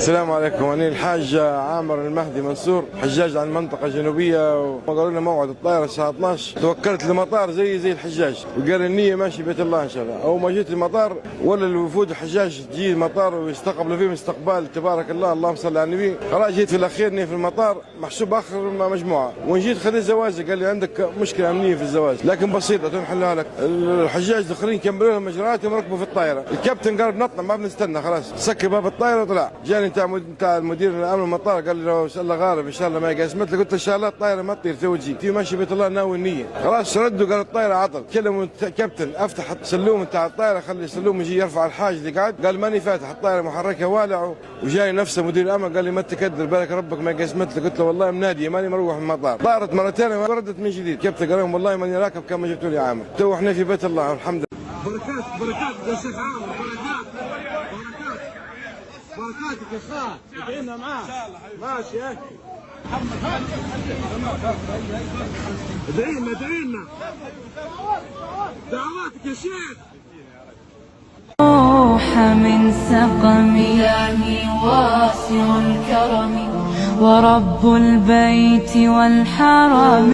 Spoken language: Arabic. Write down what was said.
السلام عليكم. أنا الحاج عامر المهدي منصور، حجاج عن المنطقة الجنوبية، وقالوا لنا موعد الطائرة الساعة 12. توكلت للمطار زي الحجاج، وقال النية ماشي بيت الله إن شاء الله. أول ما جيت المطار ولا الوفود الحجاج تجي المطار ويستقبلوا فيهم استقبال تبارك الله، اللهم صل على النبي. خلاص جيت في الأخير في المطار محسوب آخر مجموعة، وجيت خذيت زواج، قال لي عندك مشكلة أمنية في الزواج لكن بسيطة تنحلها لك. الحجاج داخلين كملوا لهم مجرياتهم وركبوا في الطائرة. الكابتن قال بنطلع ما بنستنى، خلاص سكر باب الطائرة وطلع. جاني بتاع المدير الامن المطار قال لي لو ان شاء الله غارب ان شاء الله ما يقاسمت لي. قلت ان شاء الله الطائره ما تطير تو تجي في ماشي بيت الله ناوي النيه. خلاص ردوا قال الطائره عطل. كلموا الكابتن افتح السلوم بتاع الطائره، خلي السلوم يجي يرفع الحاج اللي قاعد. قال ماني فاتح الطائره محركه والع. وجاي نفسه مدير الامن قال لي ما تكدر بالك ربك ما يقاسمت لي. قلت له والله منادي ماني مروح من المطار. طارت مرتين وردت من جديد. الكابتن قال لهم والله ماني راكب كما جبتوا لي عامر. تو احنا في بيت الله الحمد لله. بركات يا شيخ عامر، بركاتك يا خال، ادعينا معاه. ماشي يا ادعينا دعواتك يا شيخ. روح من سقم إلهي واسع الكرم ورب البيت والحرم.